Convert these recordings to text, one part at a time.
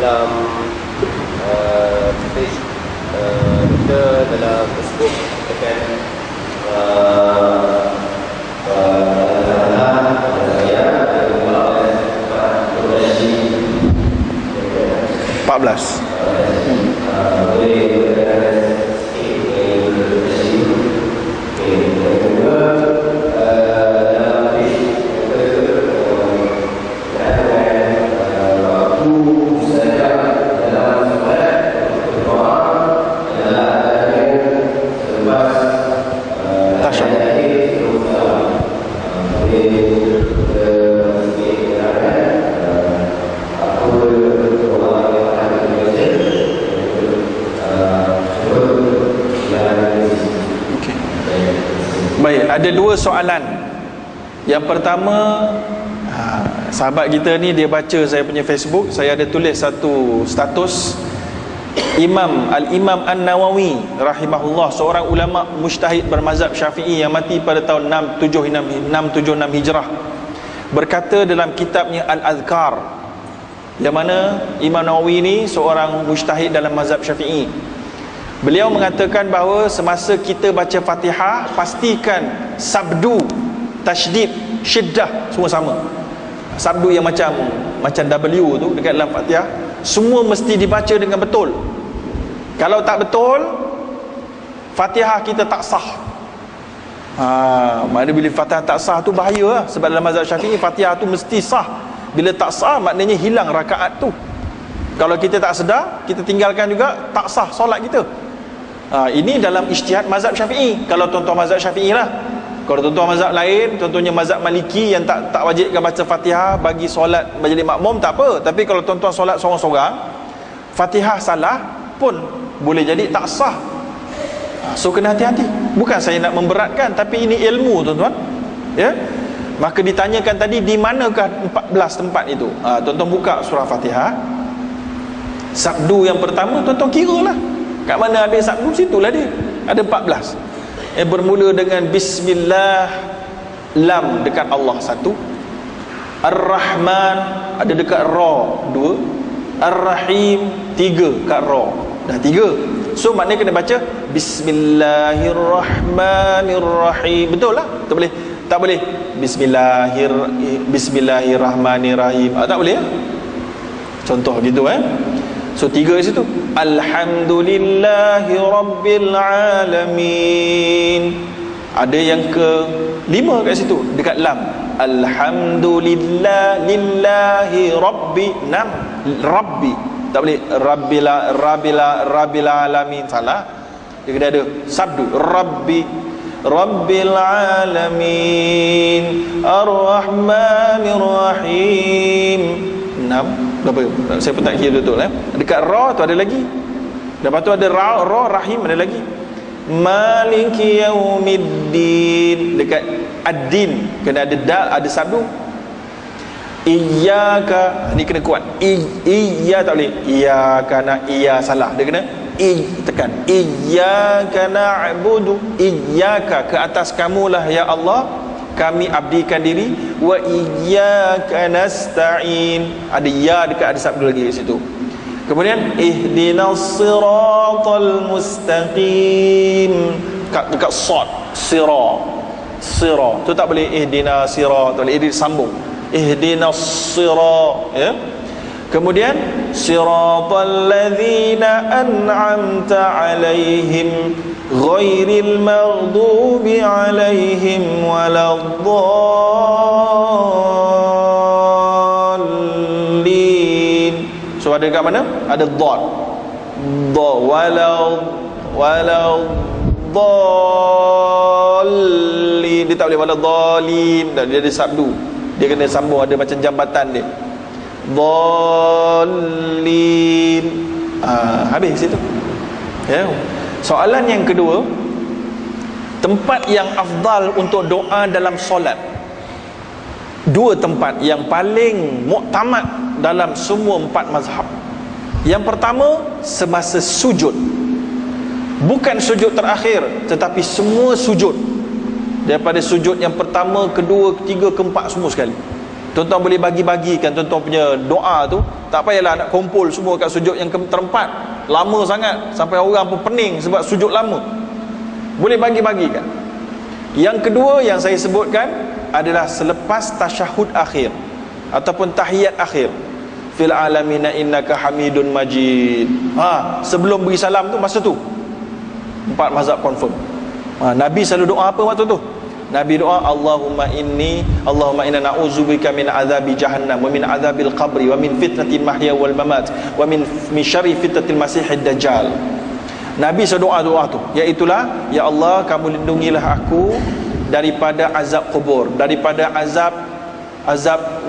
dalam page kita dalam Facebook tekan ada dua soalan. Yang pertama, sahabat kita ni dia baca saya punya Facebook, saya ada tulis satu status Al-Imam An-Nawawi rahimahullah, seorang ulama mujtahid bermazhab Syafi'i yang mati pada tahun 676 Hijrah, berkata dalam kitabnya Al-Adhkar, yang mana Imam Nawawi ni seorang mujtahid dalam mazhab Syafi'i. Beliau mengatakan bahawa semasa kita baca Fatihah, pastikan sabdu, tasydid, syiddah semua sama. Sabdu yang macam W tu dekat dalam Fatihah, semua mesti dibaca dengan betul. Kalau tak betul, Fatihah kita tak sah. Maknanya bila Fatihah tak sah tu bahaya lah. Sebab dalam mazhab Syafi'i Fatihah tu mesti sah. Bila tak sah maknanya hilang rakaat tu. Kalau kita tak sedar, kita tinggalkan juga, tak sah solat kita. Ini dalam ijtihad mazhab Syafi'i. Kalau tuan-tuan mazhab Syafi'i lah. Kalau tuan-tuan mazhab lain, contohnya mazhab Maliki yang tak wajibkan baca Fatihah bagi solat majlis makmum, tak apa. Tapi kalau tuan-tuan solat seorang-seorang, Fatihah salah pun boleh jadi tak sah. So kena hati-hati. Bukan saya nak memberatkan, tapi ini ilmu tuan-tuan. Ya. Maka ditanyakan tadi, di manakah 14 tempat itu? Tuan-tuan buka surah Fatihah. Sabdu yang pertama tuan-tuan kira lah. Kat mana ada sabdu, situlah dia. Ada 14. Bermula dengan Bismillah, lam dekat Allah 1. Ar-Rahman ada dekat Ra 2. Ar-Rahim 3 kat Ra. Dah 3. So maknanya kena baca Bismillahirrahmanirrahim. Betul lah? Tak boleh. Tak boleh Bismillahirrahmanirrahim. Tak boleh ya? Contoh gitu So 3 di situ. Alhamdulillahi Rabbil Alamin. Ada yang ke 5 kat situ dekat lam. Alhamdulillah lillahi Rabbi. 6 Rabbi. Tak boleh Rabbil Alamin. Salah. Dia kena ada sabdu. Rabbil Alamin Ar-Rahmanir Rahim. 6 berapa? Saya pun tak kira betul Dekat Ra tu ada lagi. Lepas tu ada Ra, Rahim ada lagi. Maliki Yaumiddin. Dekat Ad-Din kena ada dal, ada sabdu. Iyyaka, ni kena kuat. Iya tak boleh. Iyyaka iya salah. Dia kena tekan. Iyyaka na'budu. Iyyaka, ke atas kamulah ya Allah kami abdikan diri. Wa iyyaka nasta'in. Ada ya dekat, ada sabdu lagi di situ. Kemudian ihdinas siratal mustaqim. Dekat sad, sira tu tak boleh ihdinas siratal, tak boleh, dia sambung. Ihdinas sira, ya. Kemudian siratal ladzina an'amta alaihim ghairil maghdubi alaihim waladdallin. So ada kat mana? Ada dhad. Waladdallin. Dia tak boleh waladdallin. Dia ada sabdu. Dia kena sambung, ada macam jambatan dia. Dhallin. Habis situ. Ya. Soalan yang kedua, tempat yang afdal untuk doa dalam solat. Dua tempat yang paling muktamad dalam semua 4 mazhab. Yang pertama, semasa sujud. Bukan sujud terakhir, tetapi semua sujud. Daripada sujud yang pertama, kedua, ketiga, keempat, semua sekali. Tuan-tuan boleh bagi-bagikan tuan-tuan punya doa tu. Tak payahlah nak kumpul semua kat sujud yang terempat, lama sangat sampai orang pun pening sebab sujud lama. Boleh bagi-bagikan. Yang kedua yang saya sebutkan adalah selepas tasyahud akhir ataupun tahiyat akhir. Fil alamina innaka hamidun majid. Sebelum beri salam tu, masa tu 4 mazhab confirm. Nabi selalu doa apa waktu tu? Nabi doa Allahumma inna na'udzubika min azabi jahannam wa min azabil qabri wa min fitnatil mahya wal mamat wa min syarri fitnatil masiihid dajjal. Nabi selalu doa tu, iaitulah, ya Allah, kamu lindungilah aku daripada azab kubur, daripada azab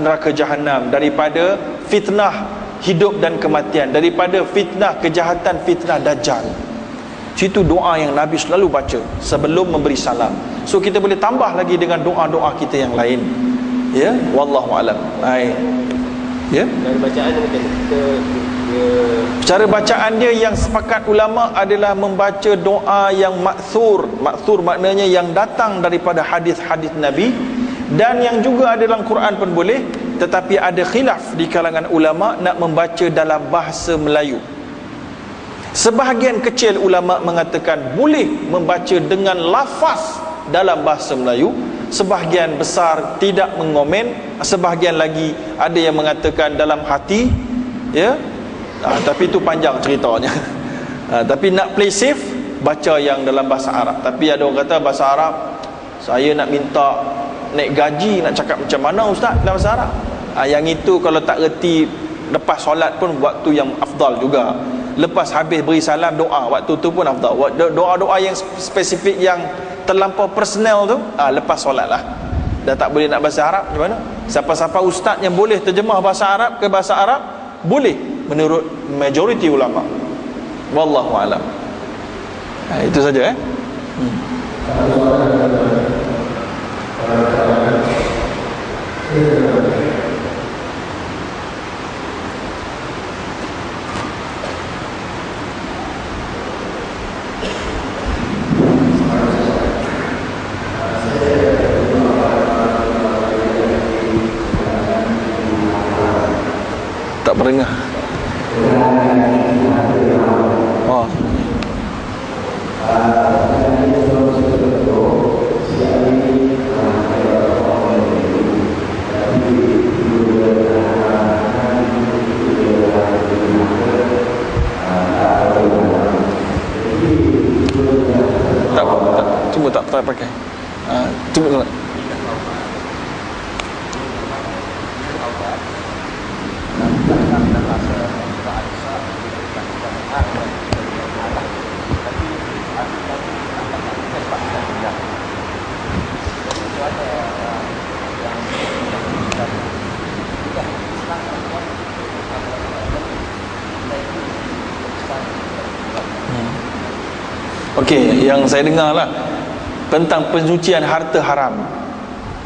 neraka jahanam, daripada fitnah hidup dan kematian, daripada fitnah kejahatan, fitnah dajjal. Itu doa yang Nabi selalu baca sebelum memberi salam. So kita boleh tambah lagi dengan doa-doa kita yang lain. Ya, wallahu alam. Baik. Ya. Dan bacaan macam kita cara bacaan dia yang sepakat ulama adalah membaca doa yang maksur. Maksur maknanya yang datang daripada hadis-hadis Nabi, dan yang juga ada dalam Quran pun boleh, tetapi ada khilaf di kalangan ulama nak membaca dalam bahasa Melayu. Sebahagian kecil ulama mengatakan boleh membaca dengan lafaz dalam bahasa Melayu, sebahagian besar tidak mengomen, sebahagian lagi ada yang mengatakan dalam hati, ya. Tapi itu panjang ceritanya. Tapi nak play safe, baca yang dalam bahasa Arab. Tapi ada orang kata bahasa Arab, saya nak minta naik gaji, nak cakap macam mana ustaz dalam bahasa Arab? Yang itu kalau tak reti lepas solat pun waktu yang afdal juga. Lepas habis beri salam doa, waktu tu pun afdal. Doa-doa yang spesifik yang terlampau personal tu lepas solat lah. Dah tak boleh nak bahasa Arab, macam mana? Siapa-siapa ustaz yang boleh terjemah bahasa Arab ke bahasa Arab, boleh menurut majoriti ulama. Wallahu alam. Itu saja tak pernah. Tak pakai. Cuba tengok. Okey, yang saya dengar lah tentang pensucian harta haram.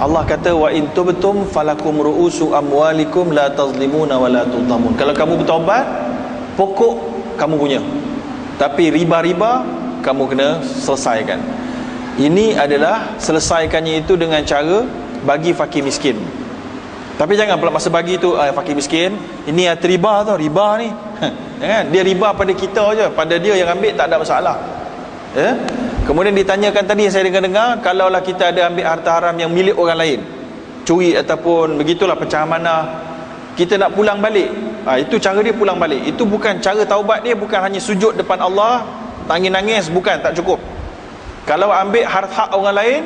Allah kata wa in tubtum falakum ru'usu amwalikum la tazlimuna wa la tudlamun. Kalau kamu bertaubat, pokok kamu punya, tapi riba-riba kamu kena selesaikan. Ini adalah selesaikannya itu dengan cara bagi fakir miskin. Tapi jangan pula masa bagi tu fakir miskin, ini riba tau, riba ni. Jangan, dia riba pada kita je, pada dia yang ambil tak ada masalah. Ya? Kemudian ditanyakan tadi, saya dengar-dengar, kalaulah kita ada ambil harta haram yang milik orang lain, curi ataupun begitulah pecah amanah, kita nak pulang balik, itu cara dia pulang balik. Itu bukan cara taubat dia, bukan hanya sujud depan Allah nangis-nangis, bukan, tak cukup. Kalau ambil hak orang lain,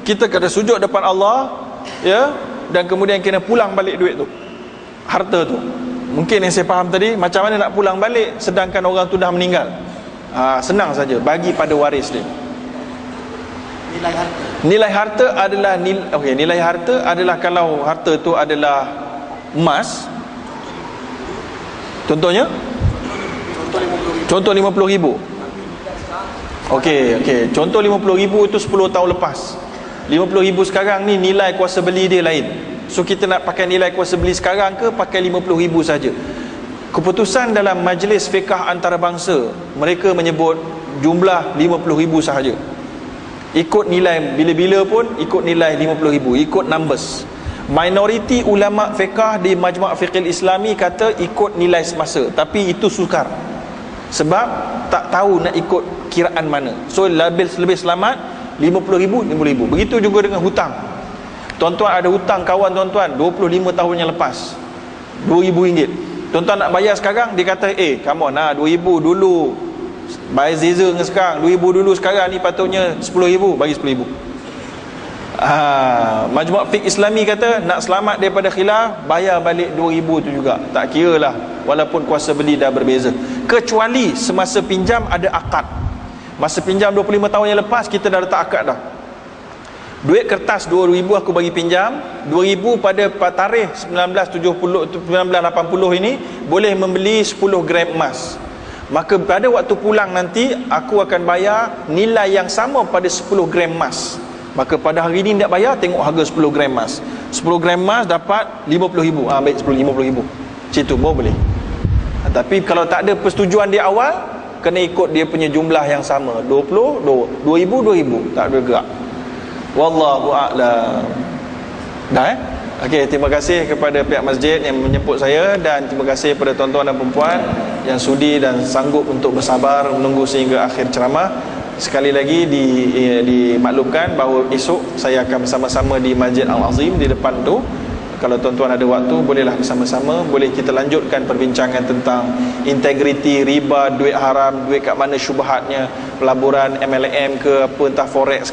kita kena sujud depan Allah, ya, dan kemudian kena pulang balik duit tu, harta tu. Mungkin yang saya faham tadi, macam mana nak pulang balik sedangkan orang tu dah meninggal? Senang saja, bagi pada waris dia. Nilai harta adalah nilai harta adalah, kalau harta tu adalah emas, contohnya contoh 50,000. Okey, contoh 50,000 itu 10 tahun lepas. 50,000 sekarang ni nilai kuasa beli dia lain. So kita nak pakai nilai kuasa beli sekarang ke pakai 50,000 saja? Keputusan dalam majlis fiqh antarabangsa, mereka menyebut jumlah 50,000 sahaja. Ikut nilai, bila-bila pun ikut nilai 50,000, ikut numbers. Minoriti ulama fiqh di Majmu' Fiqh Islami kata ikut nilai semasa, tapi itu sukar sebab tak tahu nak ikut kiraan mana. So lebih selamat 50,000, 50,000. Begitu juga dengan hutang. Tuan-tuan ada hutang kawan tuan-tuan 25 tahun yang lepas, RM2,000. Tuan-tuan nak bayar sekarang, dia kata come on lah, 2,000 dulu bayar Zeza dengan sekarang, 2,000 dulu, sekarang ni patutnya 10,000, bagi 10,000. Majmu' Fiqh Islami kata nak selamat daripada khilaf, bayar balik 2,000 tu juga, tak kira lah walaupun kuasa beli dah berbeza, kecuali semasa pinjam ada akad. Masa pinjam 25 tahun yang lepas, kita dah letak akad dah. Duit kertas 2,000 aku bagi pinjam, 2,000 pada tarikh 1980 ini boleh membeli 10 gram emas. Maka pada waktu pulang nanti aku akan bayar nilai yang sama pada 10 gram emas. Maka pada hari ini tak bayar, tengok harga 10 gram emas. 10 gram emas dapat 50,000. Baik 50,000. Situ baru boleh. Tapi kalau tak ada persetujuan di awal, kena ikut dia punya jumlah yang sama. 20, 2,000, 2,000. Tak boleh gerak. Wallahu a'lam. Dah Okey, terima kasih kepada pihak masjid yang menjemput saya, dan terima kasih kepada tuan-tuan dan perempuan yang sudi dan sanggup untuk bersabar menunggu sehingga akhir ceramah. Sekali lagi dimaklumkan bahawa esok saya akan bersama-sama di Masjid Al-Azim di depan tu. Kalau tuan-tuan ada waktu, bolehlah bersama-sama, boleh kita lanjutkan perbincangan tentang integriti, riba, duit haram, duit kat mana syubhatnya, pelaburan MLM ke apa, entah forex